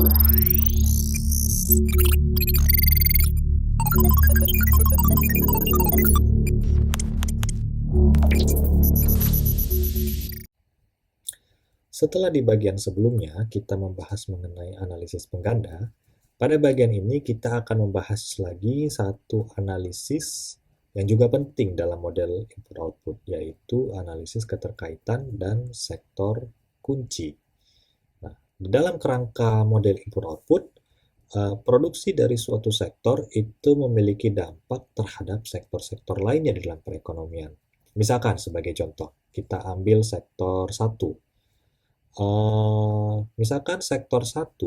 Setelah di bagian sebelumnya kita membahas mengenai analisis pengganda, pada bagian ini kita akan membahas lagi satu analisis yang juga penting dalam model input-output, yaitu analisis keterkaitan dan sektor kunci. Nah, di dalam kerangka model input-output, produksi dari suatu sektor itu memiliki dampak terhadap sektor-sektor lainnya di dalam perekonomian. Misalkan sebagai contoh, kita ambil sektor 1. Misalkan sektor 1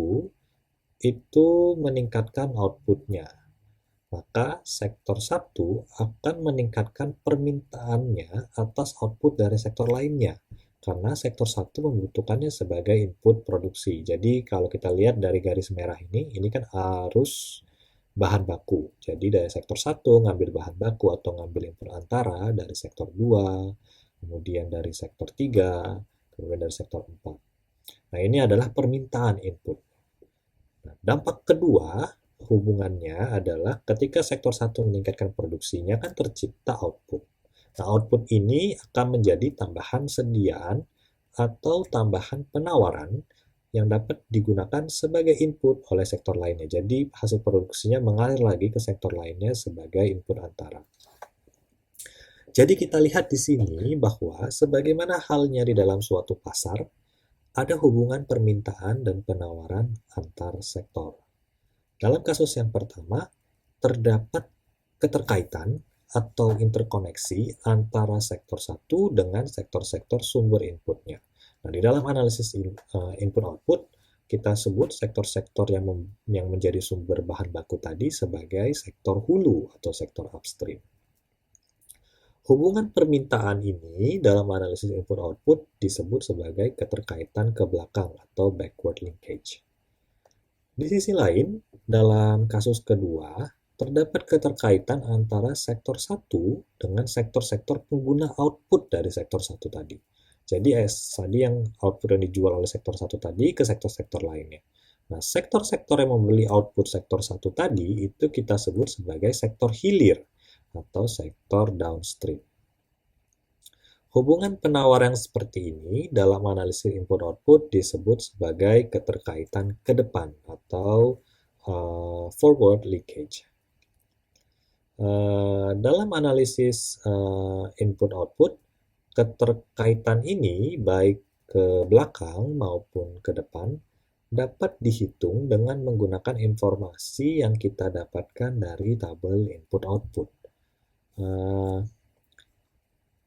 itu meningkatkan outputnya, maka sektor 1 akan meningkatkan permintaannya atas output dari sektor lainnya, karena sektor 1 membutuhkannya sebagai input produksi. Jadi kalau kita lihat dari garis merah ini kan arus bahan baku. Jadi dari sektor 1 ngambil bahan baku atau ngambil input antara dari sektor 2, kemudian dari sektor 3, kemudian dari sektor 4. Nah, ini adalah permintaan input. Nah, dampak kedua hubungannya adalah ketika sektor 1 meningkatkan produksinya kan tercipta output. Nah, output ini akan menjadi tambahan sediaan atau tambahan penawaran yang dapat digunakan sebagai input oleh sektor lainnya. Jadi hasil produksinya mengalir lagi ke sektor lainnya sebagai input antara. Jadi kita lihat di sini bahwa sebagaimana halnya di dalam suatu pasar, ada hubungan permintaan dan penawaran antar sektor. Dalam kasus yang pertama, terdapat keterkaitan atau interkoneksi antara sektor 1 dengan sektor-sektor sumber inputnya. Nah, di dalam analisis input-output, kita sebut sektor-sektor yang menjadi sumber bahan baku tadi sebagai sektor hulu atau sektor upstream. Hubungan permintaan ini dalam analisis input-output disebut sebagai keterkaitan ke belakang atau backward linkage. Di sisi lain, dalam kasus kedua, terdapat keterkaitan antara sektor 1 dengan sektor-sektor pengguna output dari sektor 1 tadi. Jadi tadi yang output yang dijual oleh sektor 1 tadi ke sektor-sektor lainnya. Nah, sektor-sektor yang membeli output sektor 1 tadi itu kita sebut sebagai sektor hilir atau sektor downstream. Hubungan penawaran seperti ini dalam analisis input-output disebut sebagai keterkaitan ke depan atau forward linkage. Dalam analisis input-output, keterkaitan ini baik ke belakang maupun ke depan dapat dihitung dengan menggunakan informasi yang kita dapatkan dari tabel input-output.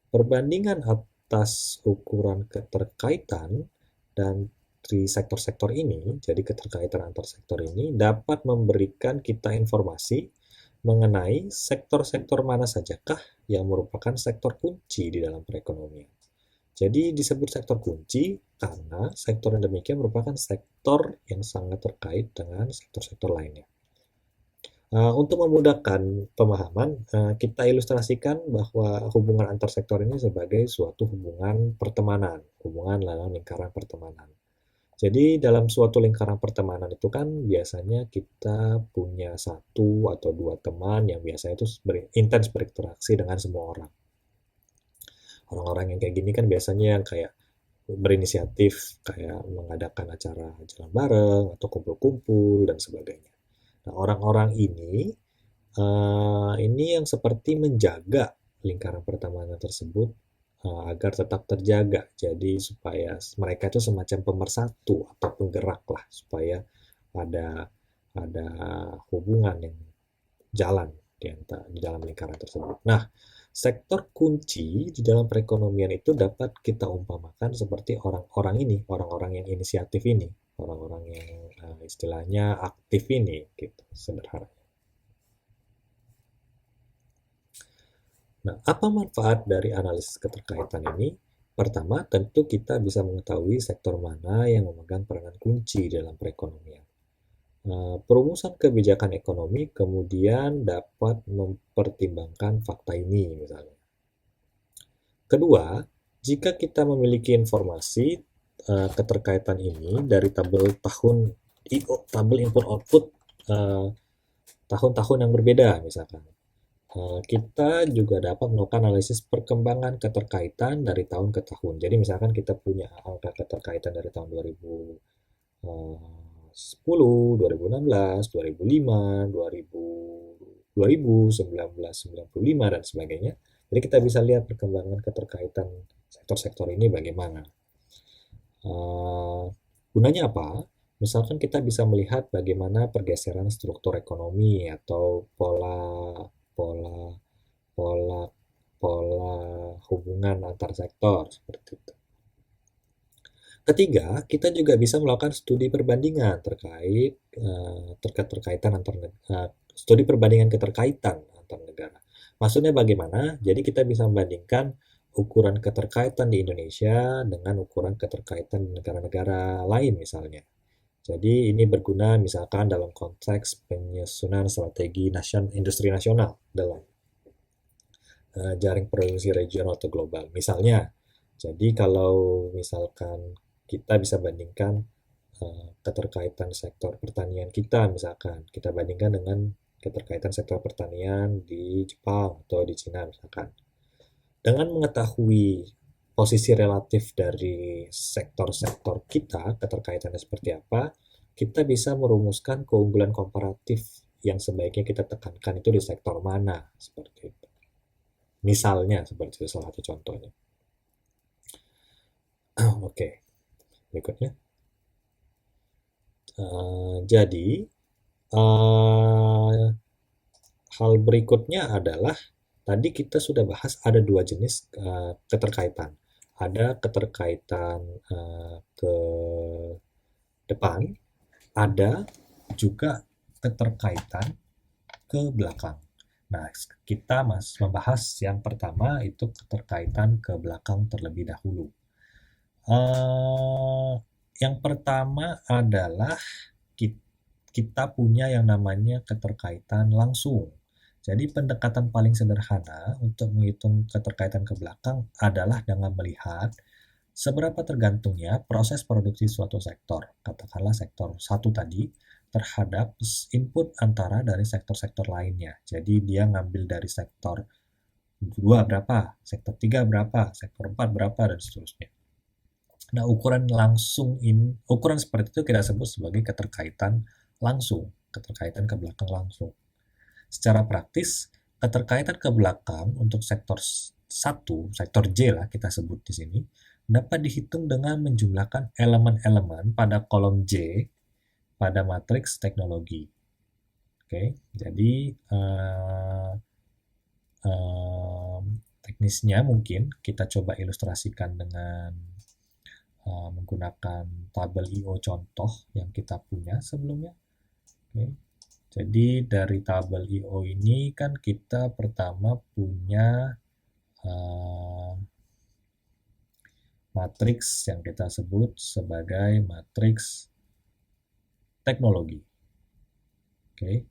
Perbandingan atas ukuran keterkaitan dan di sektor-sektor ini, jadi keterkaitan antar sektor ini dapat memberikan kita informasi mengenai sektor-sektor mana sajakah yang merupakan sektor kunci di dalam perekonomian. Jadi disebut sektor kunci karena sektor yang demikian merupakan sektor yang sangat terkait dengan sektor-sektor lainnya. Untuk memudahkan pemahaman, kita ilustrasikan bahwa hubungan antar sektor ini sebagai suatu hubungan pertemanan, hubungan dalam lingkaran pertemanan. Jadi dalam suatu lingkaran pertemanan itu kan biasanya kita punya satu atau dua teman yang biasanya itu intens berinteraksi dengan semua orang. Orang-orang yang kayak gini kan biasanya yang kayak berinisiatif, kayak mengadakan acara jalan bareng atau kumpul-kumpul dan sebagainya. Nah, orang-orang ini yang seperti menjaga lingkaran pertemanan tersebut agar tetap terjaga. Jadi supaya mereka itu semacam pemersatu atau penggerak lah supaya ada hubungan yang jalan di dalam lingkaran tersebut. Nah, sektor kunci di dalam perekonomian itu dapat kita umpamakan seperti orang-orang yang inisiatif ini, orang-orang yang istilahnya aktif ini, gitu, sederhana. Nah, apa manfaat dari analisis keterkaitan ini? Pertama, tentu kita bisa mengetahui sektor mana yang memegang peranan kunci dalam perekonomian. Perumusan kebijakan ekonomi kemudian dapat mempertimbangkan fakta ini misalnya. Kedua, jika kita memiliki informasi keterkaitan ini dari tabel tahun tabel input output tahun-tahun yang berbeda misalkan. Kita juga dapat melakukan analisis perkembangan keterkaitan dari tahun ke tahun. Jadi misalkan kita punya angka keterkaitan dari tahun 2010, 2016, 2005, 1995 dan sebagainya. Jadi kita bisa lihat perkembangan keterkaitan sektor-sektor ini bagaimana. Gunanya apa? Misalkan kita bisa melihat bagaimana pergeseran struktur ekonomi atau pola pola pola pola hubungan antar sektor seperti itu. Ketiga, kita juga bisa melakukan studi perbandingan terkait terkaitan antar studi perbandingan keterkaitan antar negara. Maksudnya bagaimana? Jadi kita bisa membandingkan ukuran keterkaitan di Indonesia dengan ukuran keterkaitan di negara-negara lain misalnya. Jadi ini berguna misalkan dalam konteks penyusunan strategi industri nasional dalam jaring produksi regional atau global. Misalnya, jadi kalau misalkan kita bisa bandingkan keterkaitan sektor pertanian kita, misalkan kita bandingkan dengan keterkaitan sektor pertanian di Jepang atau di Cina misalkan. Dengan mengetahui posisi relatif dari sektor-sektor kita, keterkaitannya seperti apa, kita bisa merumuskan keunggulan komparatif yang sebaiknya kita tekankan itu di sektor mana, seperti itu. Misalnya, seperti itu salah satu contohnya. Oke, berikutnya. Jadi, hal berikutnya adalah tadi kita sudah bahas ada dua jenis keterkaitan. Ada keterkaitan ke depan, ada juga keterkaitan ke belakang. Nah, kita membahas yang pertama itu keterkaitan ke belakang terlebih dahulu. Yang pertama adalah kita punya yang namanya keterkaitan langsung. Jadi pendekatan paling sederhana untuk menghitung keterkaitan ke belakang adalah dengan melihat seberapa tergantungnya proses produksi suatu sektor, katakanlah sektor satu tadi, terhadap input antara dari sektor-sektor lainnya. Jadi dia ngambil dari sektor 2 berapa, sektor 3 berapa, sektor 4 berapa, dan seterusnya. Nah, ukuran seperti itu kita sebut sebagai keterkaitan langsung, keterkaitan ke belakang langsung. Secara praktis, keterkaitan ke belakang untuk sektor 1, sektor J lah kita sebut di sini, dapat dihitung dengan menjumlahkan elemen-elemen pada kolom J pada matriks teknologi. Oke, jadi teknisnya mungkin kita coba ilustrasikan dengan menggunakan tabel I/O contoh yang kita punya sebelumnya. Oke. Jadi dari tabel I/O ini kan kita pertama punya matriks yang kita sebut sebagai matriks teknologi. Oke.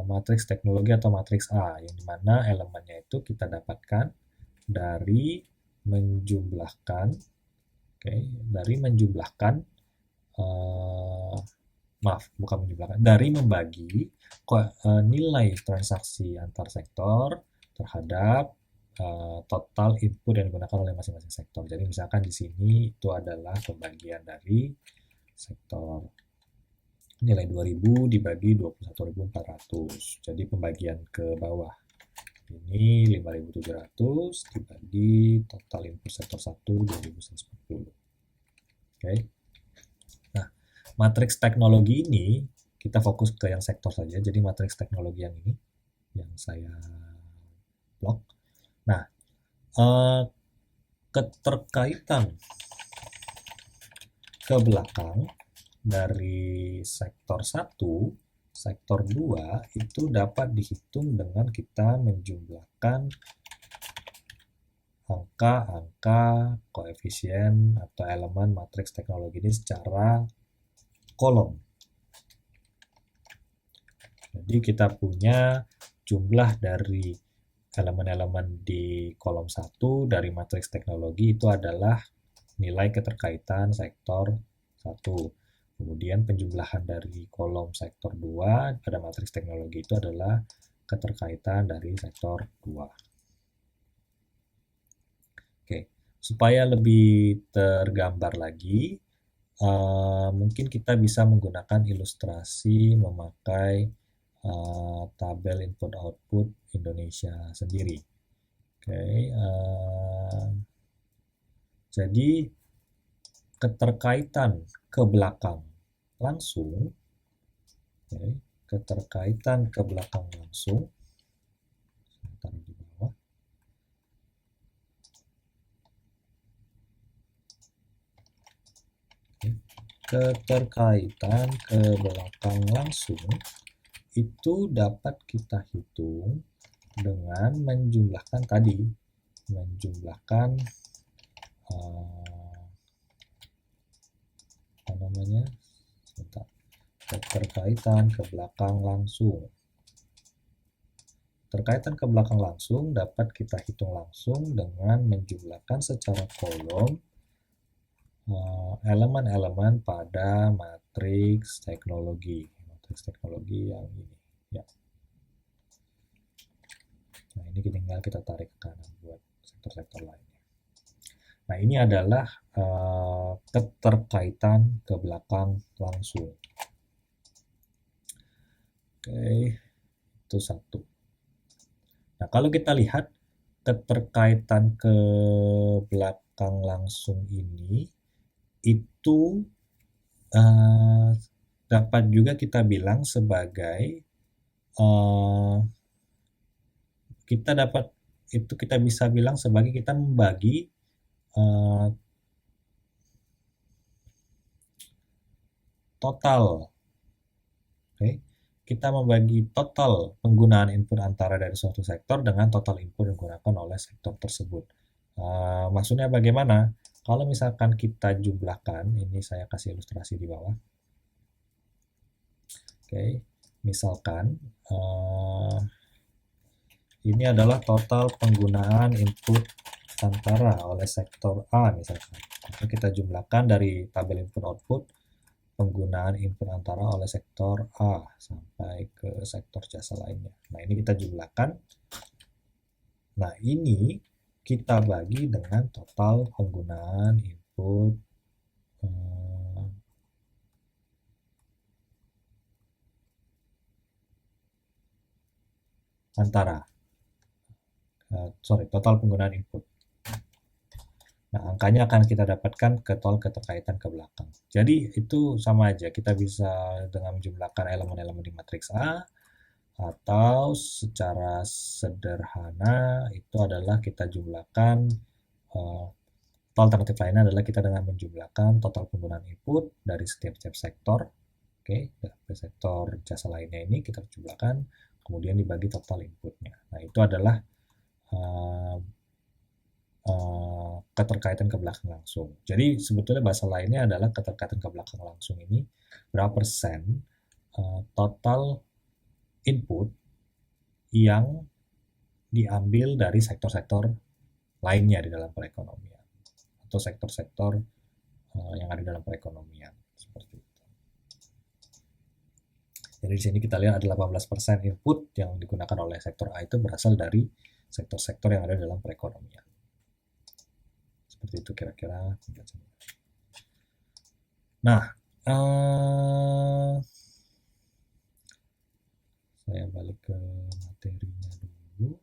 Matriks teknologi atau matriks A, yang dimana elemennya itu kita dapatkan dari menjumlahkan, dari membagi nilai transaksi antar sektor terhadap total input yang digunakan oleh masing-masing sektor. Jadi misalkan di sini itu adalah pembagian dari sektor nilai 2000 dibagi 21.400. Jadi pembagian ke bawah ini 5.700 dibagi total input sektor 1 2.140. Oke. Nah, matriks teknologi ini kita fokus ke yang sektor saja. Jadi matriks teknologi yang ini yang saya blok. Nah, keterkaitan ke belakang dari sektor 1, sektor 2 itu dapat dihitung dengan kita menjumlahkan angka-angka koefisien atau elemen matriks teknologi ini secara kolom. Jadi kita punya jumlah dari elemen-elemen di kolom 1 dari matriks teknologi itu adalah nilai keterkaitan sektor 1. Kemudian penjumlahan dari kolom sektor 2 pada matriks teknologi itu adalah keterkaitan dari sektor 2. Oke, supaya lebih tergambar lagi, mungkin kita bisa menggunakan ilustrasi memakai tabel input-output Indonesia sendiri. Oke, jadi keterkaitan ke belakang langsung, keterkaitan ke belakang langsung, taruh di bawah. Keterkaitan ke belakang langsung itu dapat kita hitung dengan menjumlahkan tadi, menjumlahkan apa namanya, keterkaitan ke belakang langsung. Terkaitan ke belakang langsung dapat kita hitung langsung dengan menjumlahkan secara kolom elemen-elemen pada matriks teknologi yang ini ya. Nah, ini tinggal kita tarik ke kanan buat sektor-sektor lainnya. Nah, ini adalah keterkaitan ke belakang langsung. Oke, itu satu. Nah, kalau kita lihat keterkaitan ke belakang langsung ini itu dapat juga kita bilang sebagai kita bisa bilang sebagai kita membagi total. Oke, kita membagi total penggunaan input antara dari suatu sektor dengan total input yang digunakan oleh sektor tersebut. Maksudnya bagaimana? Kalau misalkan kita jumlahkan, ini saya kasih ilustrasi di bawah. Oke, misalkan ini adalah total penggunaan input antara oleh sektor A misalkan. Maka kita jumlahkan dari tabel input-output penggunaan input antara oleh sektor A sampai ke sektor jasa lainnya. Nah, ini kita jumlahkan. Nah, ini kita bagi dengan total penggunaan input antara. Total penggunaan input. Nah, angkanya akan kita dapatkan ke total keterkaitan ke belakang. Jadi, itu sama aja. Kita bisa dengan menjumlahkan elemen-elemen di matriks A, atau secara sederhana itu adalah kita jumlahkan atau alternatif lainnya adalah kita dengan menjumlahkan total penggunaan input dari setiap sektor. Oke, dari sektor jasa lainnya ini kita jumlahkan, kemudian dibagi total inputnya. Nah, itu adalah keterkaitan ke belakang langsung. Jadi sebetulnya bahasa lainnya adalah keterkaitan ke belakang langsung ini berapa persen total input yang diambil dari sektor-sektor lainnya di dalam perekonomian atau sektor-sektor yang ada dalam perekonomian seperti itu. Jadi di sini kita lihat ada 18% input yang digunakan oleh sektor A itu berasal dari sektor-sektor yang ada dalam perekonomian. Seperti itu kira-kira. Nah, saya balik ke materinya dulu.